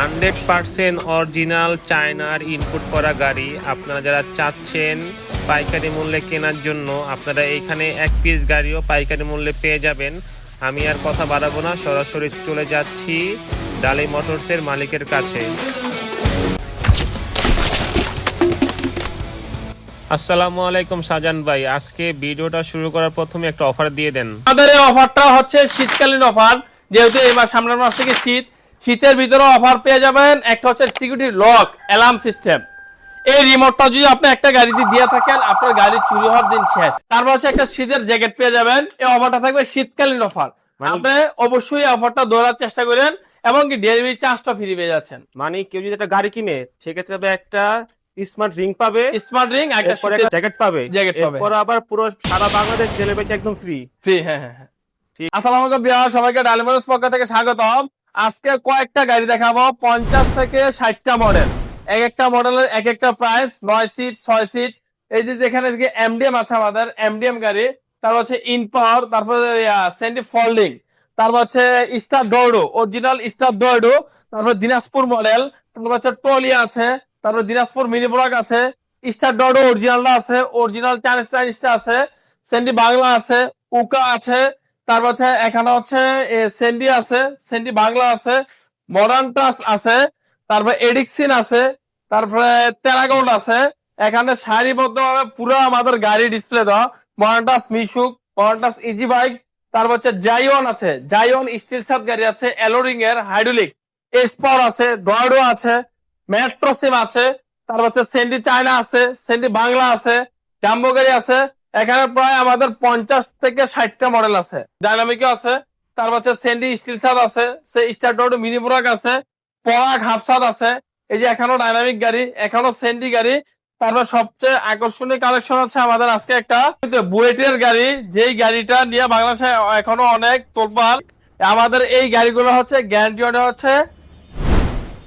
100% original চায়নার input করা গাড়ি আপনারা যারা চাচ্ছেন পাইকারি মূল্যে কেনার জন্য আপনারা এইখানে এক পিস গাড়িও পাইকারি মূল্যে পেয়ে যাবেন। আমি আর কথা বাড়াবো না, সরাসরি চলে যাচ্ছি ডালি মোটরসের মালিকের কাছে। আসসালামু আলাইকুম শাহজাহান ভাই, আজকে ভিডিওটা শুরু করার প্রথমে একটা অফার দিয়ে দেন। আমাদের এই অফারটা হচ্ছে শীতকালীন অফার, যেহেতু এই মাস সামনের মাস থেকে শীতের ভিতরে অফার পেয়ে যাবেন। একটা হচ্ছে সিকিউরিটি লক অ্যালার্ম সিস্টেম। এই রিমোটটা যদি আপনি একটা গাড়িতে দিয়ে থাকেন, আপনার গাড়ি চুরি হওয়ার দিন শেষ। তারপর হচ্ছে একটা শীতের জ্যাকেট পেয়ে যাবেন। এই অফারটা থাকবে শীতকালীন অফার। আপনি অবশ্যই অফারটা ধরার চেষ্টা করেন এবং কি ডেলিভারি চার্জটা ফ্রি পেয়ে যাচ্ছেন। মানে কেউ যদি একটা গাড়ি কিনে সেক্ষেত্রে একটা স্মার্ট রিং পাবে, স্মার্ট রিং, একটা জ্যাকেট পাবে, এরপর আবার পুরো সারা বাংলাদেশ ডেলিভারি একদম ফ্রি। হ্যাঁ হ্যাঁ হ্যাঁ। আসসালামু আলাইকুম বিহার, সবাইকে ডালি মোটরস পক্ষ থেকে স্বাগতম। আজকে কয়েকটা গাড়ি দেখাবো, 50 থেকে 60টা মডেল। এক একটা মডেলের এক একটা প্রাইস, 9 সিট 6 সিট। এই যে যেখানে এমডিএম আছে, আমাদের এমডিএম গাড়ি, তারপর হচ্ছে ইনপাওয়ার, তারপর সেন্ডি ফোল্ডিং, তারপর হচ্ছে স্টার ডোরডো, অরিজিনাল স্টার ডোরডো, তারপর দিনাজপুর মডেল, তারপর হচ্ছে টলিয়া আছে, তারপর দিনাজপুর মিনি ব্লক আছে, স্টার ডোরডো অরিজিনালটা আছে, অরিজিনাল চাইনিজটা আছে, সেন্ডি বাংলা আছে, উকা আছে, তারপর হচ্ছে এখানে হচ্ছে সেন্ডি আছে, সেন্ডি বাংলা আছে, মডার্ন টাচ আছে, তারপরে এডিক্সিন আছে, তারপরে টেরাগোল্ড আছে। এখানে সারিবদ্ধভাবে পুরো আমাদের গাড়ি ডিসপ্লে দেওয়া। মডার্ন টাচ মিশুক, মডার্ন টাচ ইজি বাইক, তারপর হচ্ছে জাইওন আছে, জাইওন স্টিল সাত গাড়ি আছে, এলোরিং এর হাইড্রোলিক, এসপাওয়ার আছে, ডয়েডো আছে, মেট্রোসিম আছে, তারপর হচ্ছে সেন্ডি চায়না আছে, সেন্ডি বাংলা আছে, জাম্বো গাড়ি আছে। এখানে প্রায় আমাদের 50 থেকে 60টা মডেল আছে। ডাইনামিকও আছে, তারপর হচ্ছে সেন্ডি স্টিল সাদ আছে, স্টার ডোরডো মিনি ব্লক আছে, পরাগ হাফসাদ আছে। এই যে এখনো ডাইনামিক গাড়ি, এখনো সেন্ডি গাড়ি। তারপর সবচেয়ে আকর্ষণীয় কালেকশন হচ্ছে আমাদের আজকে একটা বুয়েটের গাড়ি, যেই গাড়িটা নিয়ে বাংলাদেশে এখনো অনেক তোলপাড়। আমাদের এই গাড়িগুলো হচ্ছে গ্যারান্টি হচ্ছে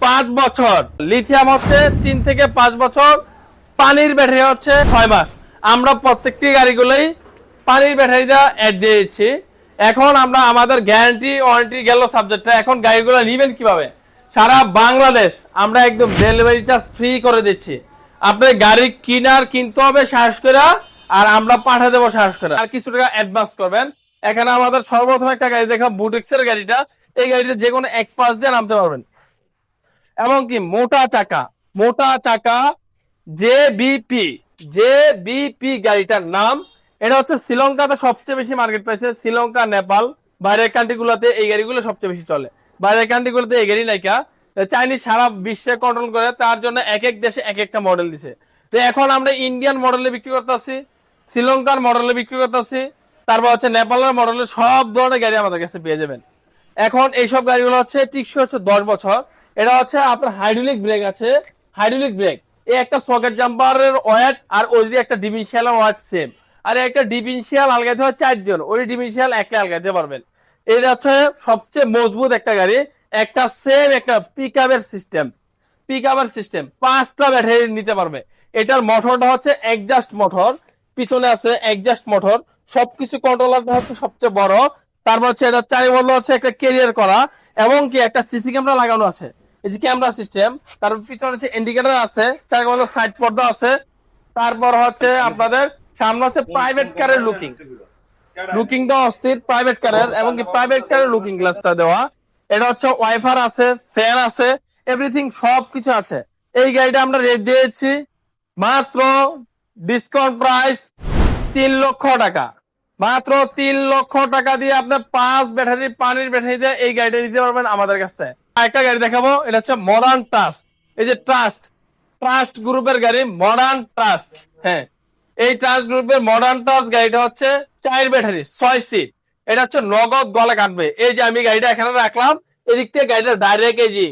5 বছর, লিথিয়াম হচ্ছে 3 থেকে 5 বছর, পানির ব্যাটারি হচ্ছে 6 মাস। আমরা প্রত্যেকটি গাড়িগুলোই পানির ব্যাটারিটা অ্যাড দিয়েছি। এখন আমরা আমাদের গ্যারান্টি ওয়ারেন্টি গেল সাবজেক্টটা, এখন গাড়িগুলো নেবেন কিভাবে? সারা বাংলাদেশ আমরা একদম ডেলিভারি চার্জ ফ্রি করে দিচ্ছি। আপনার গাড়ি কিনতে হবে সাহস করে, আর আমরা পাঠিয়ে দেবো সাহস করে। আর কিছু টাকা অ্যাডভান্স করবেন। এখানে আমাদের সর্বপ্রথম একটা গাড়ি দেখা, বুটিক্সের গাড়িটা। এই গাড়িতে যে কোনো এক পাশ দিয়ে নামতে পারবেন, এবং কি মোটা চাকা জে বিপি গাড়িটার নাম। এটা হচ্ছে শ্রীলঙ্কাতে সবচেয়ে বেশি মার্কেট পাইছে, শ্রীলঙ্কা, নেপাল, বাইরের কান্ট্রি গুলোতে এই গাড়িগুলো সবচেয়ে বেশি চলে। বাইরের কান্ট্রি গুলোতে এই গাড়ি নাইকা, চাইনিজ সারা বিশ্বে কন্ট্রোল করে, তার জন্য এক এক দেশে এক একটা মডেল দিছে। তো এখন আমরা ইন্ডিয়ান মডেলে বিক্রি করতেছি, শ্রীলঙ্কার মডেলে বিক্রি করতেছি, তারপর হচ্ছে নেপালের মডেলে, সব ধরনের গাড়ি আমাদের কাছে পেয়ে যাবেন। এখন এইসব গাড়িগুলো হচ্ছে টিকসই হচ্ছে 10 বছর। এটা হচ্ছে আপনার হাইড্রোলিক ব্রেক আছে, হাইড্রোলিক ব্রেক। এই একটা সকেট জাম্পারের ওয়েট আর ওই একটা ডিফারেন্সিয়াল ওয়েট সেম। আর একটা ডিফারেন্সিয়াল আলগাইতে হয় 4 জন, ওই ডিফারেন্সিয়াল একা আলগাইতে পারবেন। এটা হচ্ছে সবচেয়ে মজবুত একটা গাড়ি। একটা সেম একটা পিকআপের সিস্টেম, 5টা ব্যাটারি নিতে পারবে। এটার মোটরটা হচ্ছে এডজাস্ট মোটর, পিছনে আছে এডজাস্ট মোটর, সবকিছু কন্ট্রোলারটা হচ্ছে সবচেয়ে বড়। তারপর হচ্ছে এটা চারিবল হচ্ছে একটা ক্যারিয়ার করা, এবং কি একটা সিসি ক্যামেরা লাগানো আছে, এই যে ক্যামেরা সিস্টেম। তারপর পিছনে হচ্ছে ইন্ডিকেটর আছে, চারিবল সাইড পর্দা আছে। তারপর হচ্ছে আপনাদের সামনে হচ্ছে প্রাইভেট কারের লুকিংটা অস্থির, প্রাইভেট কারের, এবং কি প্রাইভেট কারের লুকিং গ্লাসটা দেওয়া। এটা হচ্ছে ওয়াইফার আছে, ফ্যান আছে, এভরিথিং সবকিছু আছে। এই গাড়িটা আমরা রেট দিয়েছি মাত্র ডিসকাউন্ট প্রাইস 3 লক্ষ টাকা। মাত্র 3 লক্ষ টাকা দিয়ে আপনার 5 ব্যাটারি পানির ব্যাটারি দিয়ে এই গাড়িটা নিতে পারবেন আমাদের কাছে। একটা গাড়ি দেখাবো, এটা হচ্ছে মডার্ন ট্রাস্ট। এই যে ট্রাস্ট গ্রুপের গাড়ি, মডার্ন ট্রাস্ট। হ্যাঁ, এই ট্রাস্ট গ্রুপের মডার্ন ট্রাস্ট গাড়িটা হচ্ছে 4 ব্যাটারি 6 সিট। এটা হচ্ছে নগদ গলা কাটবে। এই যে আমি গাড়িটা এখানে রাখলাম, এদিক থেকে গাড়িটা ডাইরেক্ট এই যে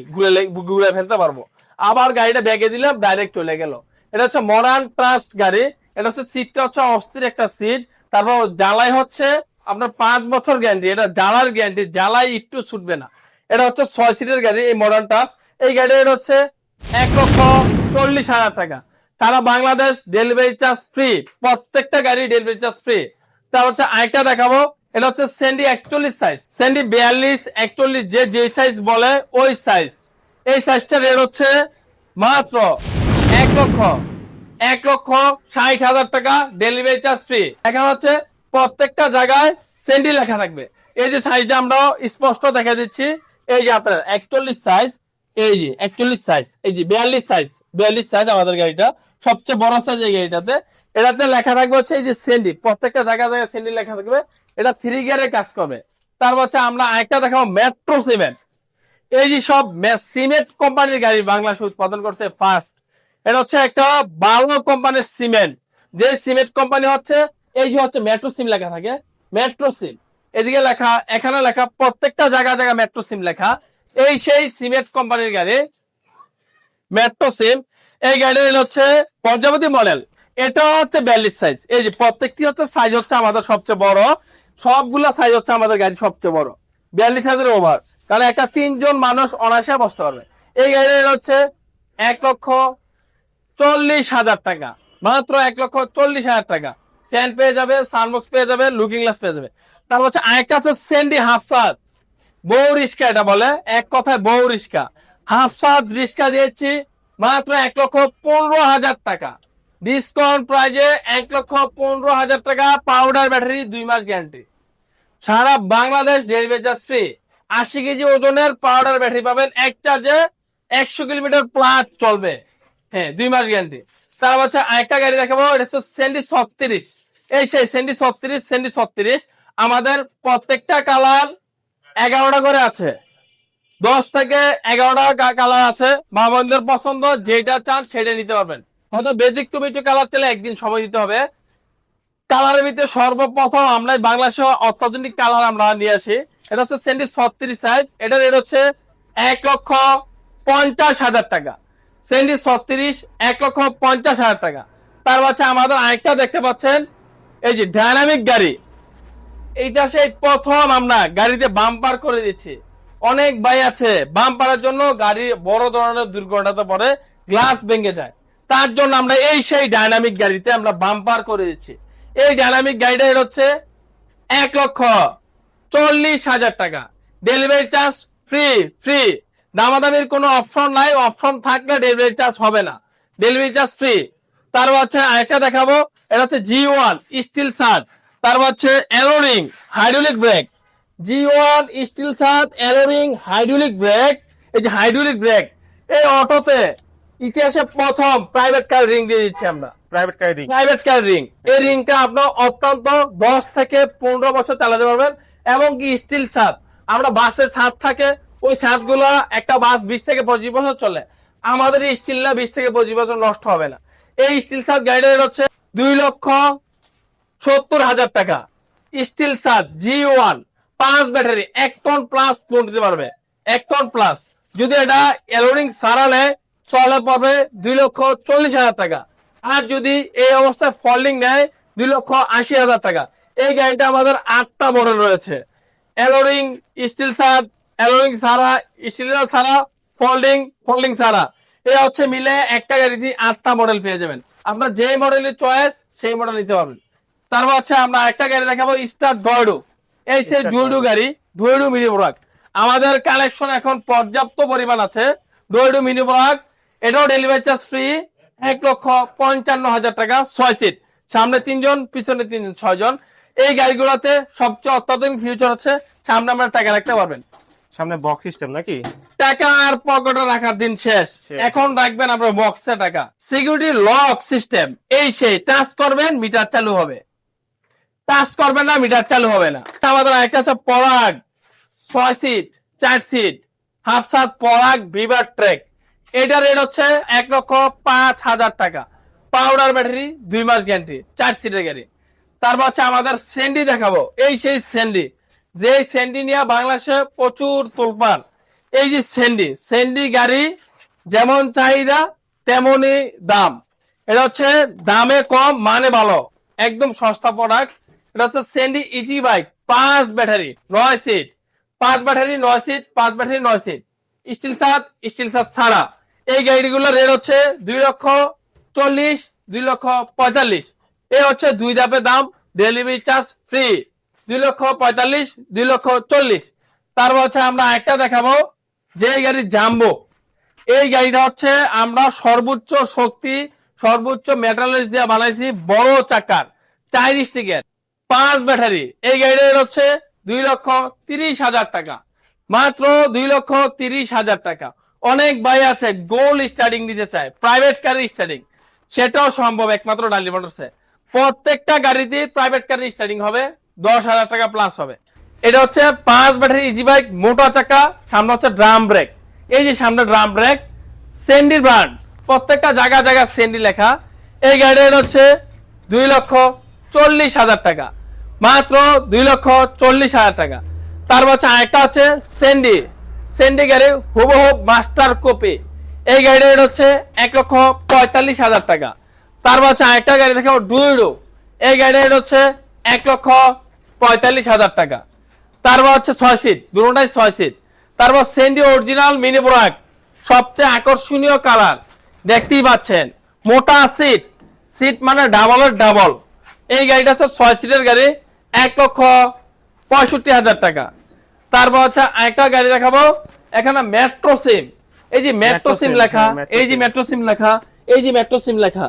ঘুরে ফেলতে পারবো, আবার গাড়িটা ব্যাগে দিলাম ডাইরেক্ট চলে গেল। এটা হচ্ছে মডার্ন ট্রাস্ট গাড়ি। এটা হচ্ছে সিটটা হচ্ছে অস্থির একটা সিট। তারপর জ্বালাই হচ্ছে আপনার 5 বছর গ্যারান্টি, এটা জ্বালার গ্যারান্টি, জ্বালাই একটু ছুটবে না। এটা হচ্ছে 6 সিটের গাড়ি, এই মডার্ন টাচ। এই গাড়ির হচ্ছে 1,40,000 টাকা। সারা বাংলাদেশ ডেলিভারি চার্জ ফ্রি, প্রত্যেকটা গাড়ি ডেলিভারি চার্জ ফ্রি। তারপর হচ্ছে আরেকটা দেখাবো, এটা হচ্ছে সেন্ডি 41 সাইজ, সেন্ডি 42 41, যে সাইজ বলে ওই সাইজ। এই সাইজটা রেট হচ্ছে মাত্র 1,60,000 টাকা, ডেলিভারি চার্জ ফ্রি। এখানে হচ্ছে প্রত্যেকটা জায়গায় সেন্ডি লেখা থাকবে। এই যে সাইজটা আমরা স্পষ্ট দেখা দিচ্ছি, এই যে আপনার 41 সাইজ, এই যে 41 সাইজ, এই যে 42 সাইজ আমাদের গাড়িটা সবচেয়ে বড় সাইজ এই গাড়িটাতে। এটাতে লেখা থাকবে হচ্ছে এই যে সেন্ডি, প্রত্যেকটা জায়গায় জায়গায় সেন্ডি লেখা থাকবে। এটা 3 গিয়ারে কাজ করবে। তারপর হচ্ছে আমরা আরেকটা দেখাবো মেট্রো সিমেন্ট। এই যে সব সিমেন্ট কোম্পানির গাড়ি বাংলাদেশে উৎপাদন করছে ফার্স্ট। এটা হচ্ছে একটা ভালো কোম্পানির সিমেন্ট, যে সিমেন্ট কোম্পানি হচ্ছে এই যে হচ্ছে মেট্রো সিম লেখা থাকে, মেট্রো সিম এদিকে লেখা, এখানে লেখা, প্রত্যেকটা জায়গায় জায়গায় মেট্রো সিম লেখা। এই সেই সিমেন্ট কোম্পানির গাড়ি মেট্রো সিম। এই গাড়ির হচ্ছে পঞ্চবতী মডেল, এটা হচ্ছে 42 সাইজ। এই যে প্রত্যেকটি হচ্ছে সাইজ হচ্ছে আমাদের সবচেয়ে বড়, সবগুলা সাইজ হচ্ছে আমাদের গাড়ি সবচেয়ে বড়, 42 সাইজের ওভার। কারণ একটা 3 জন মানুষ অনায়াসে বসতে পারবে। এই গাড়ির হচ্ছে 1,40,000 টাকা, মাত্র 1,40,000 টাকা। ফ্যান পেয়ে যাবে, সানবক্স পেয়ে যাবে, লুকিং গ্লাস পেয়ে যাবে। তারপর হচ্ছে আরেকটা আছে সেন্ডি হাফসাদ, বউ রিস্কা, এটা বলে এক কথায় বউ রিস্কা। হাফসাদ রিস্কা দিয়েছি মাত্র 1,15,000 টাকা, ডিসকাউন্ট প্রাইজে 1,15,000 টাকা। পাউডার ব্যাটারি 2 মাস গ্যারান্টি, সারা বাংলাদেশ ডেলিভারি চার্জ ফ্রি। 80 কেজি ওজনের পাউডার ব্যাটারি পাবেন, এক চার্জে 100 কিলোমিটার প্লাস চলবে, হ্যাঁ 2 মাস গ্যারান্টি। তারপর হচ্ছে আরেকটা গাড়ি দেখাবো, এটা হচ্ছে সেন্ডি 36। এই সেই সেন্ডি 36 আমাদের প্রত্যেকটা কালার 11টা করে আছে, 10 থেকে 11টা কালার আছে। মা বোনদের পছন্দ যেটা চান সেটা নিতে পারবেন। হয়তো বেসিক টু একটু কালার চলে একদিন সময় দিতে হবে। কালারের ভিতরে সর্বপ্রথম আমরা বাংলাদেশে অত্যাধুনিক কালার আমরা নিয়ে আসি, এটা হচ্ছে সেন্ডি 36 সাইজ। এটার রেট হচ্ছে 1,50,000 টাকা, সেন্ডি 36 1,50,000 টাকা। তার হচ্ছে আমাদের আরেকটা দেখতে পাচ্ছেন, এই যে ডাইনামিক গাড়ি, এইটা সেই প্রথম আমরা গাড়িতে বাম্পার করে দিচ্ছি। অনেক ভাই আছে বাম্পারের জন্য গাড়ি বড় ধরনের দুর্ঘটনাতে পড়ে, গ্লাস ভেঙে যায়, তার জন্য আমরা এই সেই ডাইনামিক গাড়িতে আমরা বাম্পার করে দিচ্ছি। এই ডাইনামিক গাড়িটা হচ্ছে 1,40,000 টাকা, ডেলিভারি চার্জ ফ্রি। দামাদামির কোনো অপশন নাই, অপশন থাকলে ডেলিভারি চার্জ হবে না, ডেলিভারি চার্জ ফ্রি। তারপর হচ্ছে আরেকটা দেখাবো, এটা হচ্ছে G1 স্টিল শার্ট। তারপর হচ্ছে এলোরিং hydraulic brake, G1 steel shaft এলোরিং হাইড্রোলিক ব্রেক। এই যে হাইড্রোলিক ব্রেক, এই অটোতে ইতিহাসে প্রথম প্রাইভেট কার রিং দিয়ে দিচ্ছি আমরা, private car ring. Private car ring. এই রিংটা আপনার অত্যন্ত 10 থেকে 15 বছর চালাতে পারবেন। এবং কি স্টিল ছাদ, আমরা বাসের ছাদ থাকে, ওই ছাদ গুলা একটা বাস 20 থেকে 25 বছর চলে, আমাদের এই স্টিল না 20 থেকে 25 বছর নষ্ট হবে না। এই স্টিল ছাদ গাড়ির হচ্ছে 2,70,000 টাকা, স্টিল ছাদ G1 5 battery 1 ton plus load দিতে পারবে, 1 টন প্লাস। যদি এটা এলোরিং সারা নেয় তাহলে পাবে 2,40,000 টাকা। আর যদি এই অবস্থায় ফোল্ডিং নেয় 2,80,000 টাকা। এই গাড়িটা আমাদের 8টা মডেল রয়েছে, এলোরিং স্টিল ছাদ, এলোরিং সারা, স্টিল ছাড়া, ফোল্ডিং সারা। এই হচ্ছে মিলে একটা গাড়িতে 8টা মডেল পেয়ে যাবেন। আপনার যে মডেলের চয়েস সেই মডেল নিতে পারবেন। তারপর হচ্ছে আমরা একটা গাড়ি দেখাবো, স্টার ডয়ডো। এই সেই ডুয়েডো গাড়ি, ডুয়েডো মিনি প্রোডাক্ট আমাদের কালেকশন এখন পর্যাপ্ত পরিমাণ আছে। ডুয়েডো মিনি প্রোডাক্ট, এটাও ডেলিভারি চার্জ ফ্রি, 1,55,000 টাকা, 6 সিট, সামনে 3 জন, পিছনে 3 জন, 6 জন। এই গাড়িগুলোতে সবচেয়ে অত্যাধুনিক ফিউচার হচ্ছে সামনে আমরা টাকা রাখতে পারবেন, সামনে বক্স সিস্টেম নাকি? টাকা আর পকেটে রাখার দিন শেষ, এখন রাখবেন আপনার বক্সে টাকা। সিকিউরিটি লক সিস্টেম, এই সেই টাচ করবেন মিটার চালু হবে, টাচ করবেন না মিটার চালু হবে না। আমাদের একটা হচ্ছে পরাগ 6 সিট 4 সিট হাফ সাত পরাগ ভিভার ট্রেক। এটার রেট হচ্ছে 1,05,000 টাকা, পাউডার ব্যাটারি 2 মাস গ্যারান্টি, 4 সিটের গাড়ি। তারপর হচ্ছে আমাদের স্যান্ডি দেখাবো, এই সেই স্যান্ডি, যে স্যান্ডি নিয়ে বাংলাদেশে প্রচুর তোলপাড়। এই যে স্যান্ডি গাড়ি যেমন চাহিদা তেমনই দাম। এটা হচ্ছে দামে কম মানে ভালো, একদম সস্তা প্রোডাক্ট। এটা হচ্ছে Sandy easy bike, 5 battery 9 seat, 5 battery 9 seat, 5 battery 9 seat, steel সাত ছাড়া। এই গাড়িগুলোর রেট হচ্ছে 2,40,000, 2,45,000। এই হচ্ছে 2 ধাপে দাম, ডেলিভারি চার্জ ফ্রি, 2,45,000, 2,40,000। তারপর হচ্ছে আমরা একটা দেখাবো, যে গাড়ি জাম্বো, এই গাড়িটা হচ্ছে আমরা সর্বোচ্চ শক্তি সর্বোচ্চ মেটালস দিয়ে বানাইছি, বড় চাকার 4 স্টিকের 5 ব্যাটারি। এই গাড়িটার হচ্ছে 2,30,000 টাকা, মাত্র 2,30,000 টাকা। অনেক ভাই আছে গোল্ড স্টার্টিং দিতে চায়, প্রাইভেট কারের স্টার্টিং, সেটাও সম্ভব একমাত্র ডালি মোটরসে। প্রত্যেকটা গাড়িতে প্রাইভেট কারের স্টার্টিং হবে 10,000 টাকা প্লাস হবে। এটা হচ্ছে 5 ব্যাটারি ইজি বাইক, মোটা চাকা, সামনে হচ্ছে ড্রাম ব্রেক। এই যে সামনে ড্রাম ব্রেক, সেন্ডি ব্র্যান্ড, প্রত্যেকটা জায়গা জায়গা সেন্ডি লেখা। এই গাড়ির হচ্ছে 2,40,000 টাকা, মাত্র 2,40,000 টাকা। তার হচ্ছে আরেকটা হচ্ছে সেন্ডি, সেন্ডি গাড়ি হুবহু মাস্টার কপি। এই গাড়ির হচ্ছে 1,45,000 টাকা। তার হচ্ছে আরেকটা গাড়ি দেখাবো ডুইডো, এই গাড়ির হচ্ছে 1,45,000 টাকা। তারপর হচ্ছে 6 সিট, দুটোটাই 6 সিট। তারপর সেন্ডি অরিজিনাল মিনি ব্রাক, সবচেয়ে আকর্ষণীয় কালার, দেখতেই পাচ্ছেন, মোটা সিট, সিট মানে ডাবলের ডাবল। এই গাড়িটা হচ্ছে 6 সিটের গাড়ি, 1,65,000 টাকা। তারপর হচ্ছে আরেকটা গাড়ি দেখাবো, এখানে মেট্রো সিম, এই যে মেট্রো সিম লেখা, এই যে মেট্রো সিম লেখা, এই যে মেট্রো সিম লেখা,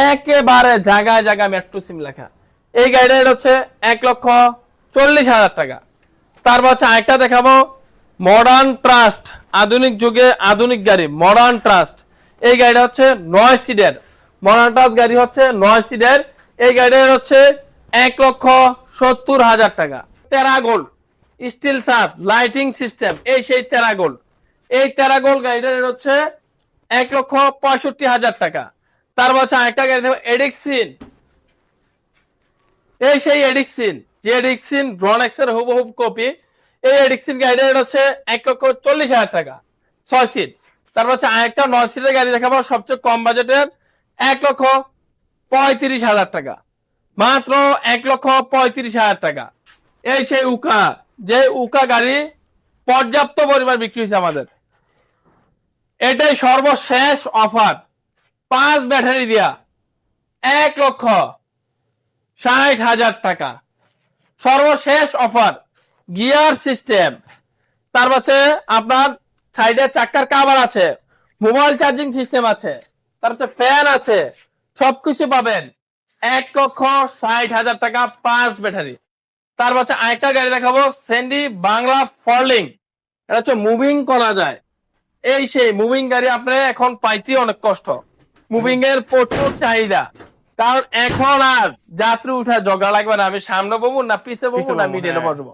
একেবারে জায়গায় জায়গায় মেট্রো সিম লেখা। এই গাড়িটা হচ্ছে 1,40,000 টাকা। তারপর হচ্ছে আরেকটা দেখাবো মডার্ন ট্রাস্ট, আধুনিক যুগে আধুনিক গাড়ি মডার্ন ট্রাস্ট। এই গাড়িটা হচ্ছে 9 সিটের, মডার্ন ট্রাস্ট গাড়ি হচ্ছে 9 সিটের। এই গাড়িটার হচ্ছে 1,70,000 টাকা। টেরাগোল স্টিল সাপ লাইটিং সিস্টেম, এই সেই টেরাগোল। এই টেরাগোল গাড়িটার হচ্ছে 1,65,000 টাকা। তারপর হচ্ছে আরেকটা গাড়ি দেখো এডিক্সিন, এই সেই এডিক্সিন, যে এডিক্সিন ড্রনেক্স এর হুবহু কপি। এই এডিক্সিন গাড়িটার হচ্ছে 1,40,000 টাকা, 6 সিট। তারপর হচ্ছে আরেকটা 9 সিটের গাড়ি দেখাবো, সবচেয়ে কম বাজেটের, 1,35,000 টাকা, মাত্র 1,35,000 টাকা। এই সেই উকা, যে উকা গাড়ি পর্যাপ্ত পরিমাণ বিক্রি হয়েছে আমাদের। এটাই সর্বশেষ অফার, 5 ব্যাটারি দিয়া 1,60,000 টাকা, সর্বশেষ অফার। গিয়ার সিস্টেম, তার হচ্ছে আপনার সাইডে চাকার কাভার আছে, মোবাইল চার্জিং সিস্টেম আছে, তার হচ্ছে ফ্যান আছে, সবকিছু পাবেন 1,60,000 টাকা, 5 ব্যাটারি। তার হচ্ছে আরেকটা গাড়ি দেখাবো সেন্ডি বাংলা ফরলিং, এটা হচ্ছে মুভিং করা যায়। এই সেই মুভিং গাড়ি আপনার এখন পাইতে অনেক কষ্ট, মুভিং এর প্রচুর চাহিদা। কারণ এখন আর যাত্রী উঠা জগা লাগবে না, আমি সামনে বসবো না পিছে বসবো না মিডিলে বসবো,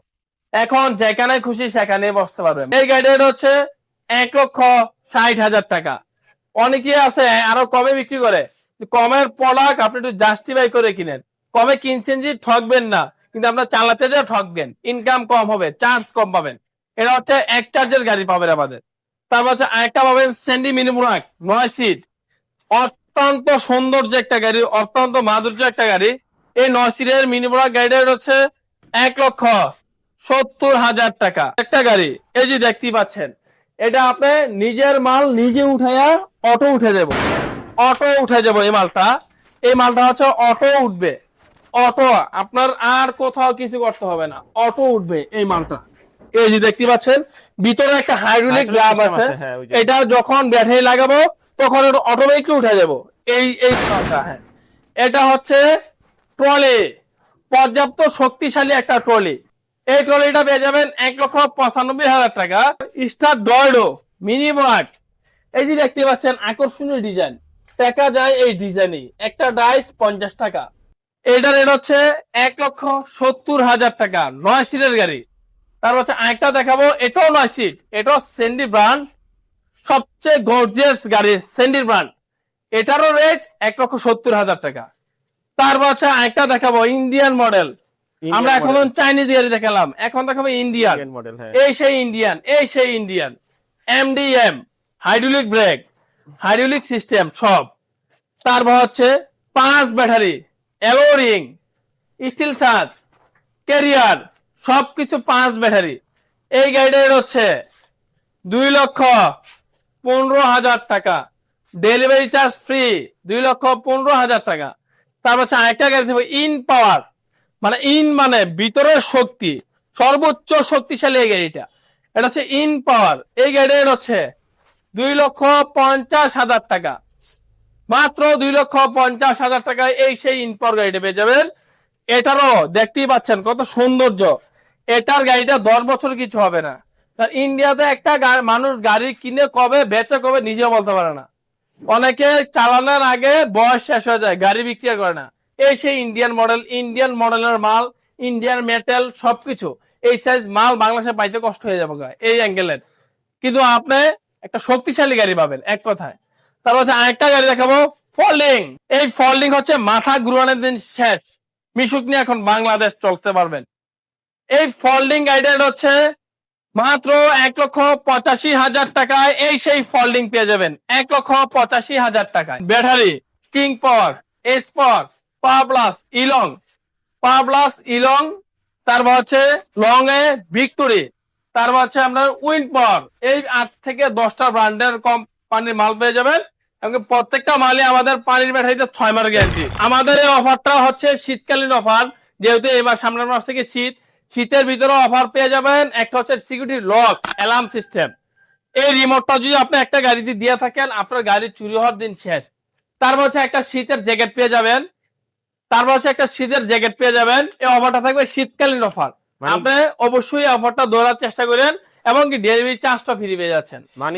এখন যেখানে খুশি সেখানে বসতে পারবেন। এই গাড়িটা হচ্ছে 1,60,000 টাকা। অনেকে আছে আরো কমে বিক্রি করে, কমের প্রোডাক্ট আপনি একটু জাস্টিফাই করে কিনেন, কমে কিনছেন যে ঠকবেন না, কিন্তু আপনার চালাতে যা ঠকবেন, ইনকাম কম হবে, চার্জ কম পাবেন। এটা হচ্ছে এক চার্জের গাড়ি পাবেন আমাদের। তারপর হচ্ছে আরেকটা পাবেন সেন্ডি মিনি ব্রাক, 9 সিট, অত্যন্ত সৌন্দর্য একটা গাড়ি, অত্যন্ত মাধুর্য একটা গাড়ি। এই 9 সিটের মিনি ব্রাক গাড়িটা হচ্ছে 1,70,000 টাকা একটা গাড়ি। এই যে দেখতেই পাচ্ছেন, এটা আপনি নিজের মাল নিজে উঠাইয়া অটো উঠে যাব, অটো উঠে যাব। এই মালটা, এই মালটা হচ্ছে অটো উঠবে, অটো, আপনার আর কোথাও কিছু করতে হবে না, অটো উঠবে এই মালটা। এই যে দেখতে পাচ্ছেন ভিতরে একটা হাইড্রোলিক গ্লাভ আছে, এটা যখন ব্যাটারি লাগাবো তখন এটা অটোমেটিকলি উঠে যাব। এই এই মালটা, হ্যাঁ, এটা হচ্ছে ট্রলি, পর্যাপ্ত শক্তিশালী একটা ট্রলি। এই ট্রলিটা পেয়ে যাবেন 1,95,000 টাকা। স্টার ডয়ডো মিনি ব্রাক, এই যে দেখতে পাচ্ছেন আকর্ষণীয় ডিজাইন, দেখা যায় এই ডিজাইনে একটা ডাইস 50 টাকা। এটার রেট হচ্ছে 1,70,000 টাকা, 9 সিটের গাড়ি। তার হচ্ছে আরেকটা দেখাবো, এটাও 9 সিট, এটাও সেন্ডি ব্র্যান্ড, সবচেয়ে গর্জিয়াস গাড়ি সেন্ডি ব্র্যান্ড, এটারও রেট 1,70,000 টাকা। তারপর হচ্ছে আরেকটা দেখাবো ইন্ডিয়ান মডেল, আমরা এখন চাইনিজ গাড়ি দেখালাম, এখন দেখাবো ইন্ডিয়ান মডেল। এই সেই ইন্ডিয়ান, এই সেই Indian, MDM, hydraulic break, hydraulic system সব। তারপর হচ্ছে 5 ব্যাটারি, এলোরিং, স্টিল সাজ, ক্যারিয়ার, সবকিছু 5 ব্যাটারি। এই গাড়িটার হচ্ছে 2,15,000 টাকা, ডেলিভারি চার্জ ফ্রি, 2,15,000 টাকা। তারপর হচ্ছে আরেকটা গাড়ি থাকবে ইন পাওয়ার, মানে ইন মানে ভিতরের শক্তি, সর্বোচ্চ শক্তিশালী এই গাড়িটা, এটা হচ্ছে ইন পাওয়ার। এই গাড়িটার হচ্ছে 2,50,000 টাকা, মাত্র 2,50,000 টাকায় এই সেই ইনপর গাড়িটা পেয়ে যাবেন। এটারও দেখতেই পাচ্ছেন কত সৌন্দর্য, এটার গাড়িটা 10 বছর কিছু হবে না। কারণ ইন্ডিয়াতে একটা মানুষ গাড়ি কিনে কবে বেচে কবে নিজেও বলতে পারে না। অনেকে চালানোর আগে বয়স শেষ হয়ে যায়, গাড়ি বিক্রি আর করে না। এই সেই ইন্ডিয়ান মডেলের মাল, ইন্ডিয়ান মেটাল সবকিছু, এই সাইজ মাল বাংলাদেশে পাইতে কষ্ট হয়ে যাবে এই অ্যাঙ্গেলের। কিন্তু আপনি একটা শক্তিশালী গাড়ি পাবেন এক কথায়। তারপর হচ্ছে আরেকটা গাড়ি দেখাবো, ফোল্ডিং। এই ফোল্ডিং হচ্ছে মাথা ঘুরানোর দিন শেষ, মিশুক নিয়ে এখন বাংলাদেশ চলতে পারবেন। এই ফোল্ডিং গাড়িটা হচ্ছে মাত্র 1,85,000 টাকায় এই সেই ফোল্ডিং পেয়ে যাবেন, 1,85,000 টাকায়। ব্যাটারি কিং পাওয়ার, এসপার, পাওয়ার প্লাস ইলং, তারপর হচ্ছে লং এ ভিক্টোরি, তারপর হচ্ছে আপনার উইন্ড পাওয়ার। এই 8 থেকে 10টা ব্র্যান্ডের কোম্পানির মাল পেয়ে যাবেন এবং প্রত্যেকটা মালই আমাদের পানির ব্যাটারিতে 6 মাসের গ্যারান্টি। আমাদের এই অফারটা হচ্ছে শীতকালীন অফার, যেহেতু এবার সামনের মাস থেকে শীতের ভিতরে অফার পেয়ে যাবেন। একটা হচ্ছে সিকিউরিটি লক অ্যালার্ম সিস্টেম, এই রিমোটটা যদি আপনি একটা গাড়িতে দিয়ে থাকেন আপনার গাড়ি চুরি হওয়ার দিন শেষ। তারপর হচ্ছে একটা শীতের জ্যাকেট পেয়ে যাবেন, এই অফারটা থাকবে শীতকালীন অফার। আপনি অবশ্যই অফারটা ধরার চেষ্টা করেন এবং কি ডেলিভারি চার্জটা ফ্রি পেয়ে যাচ্ছেন। মানে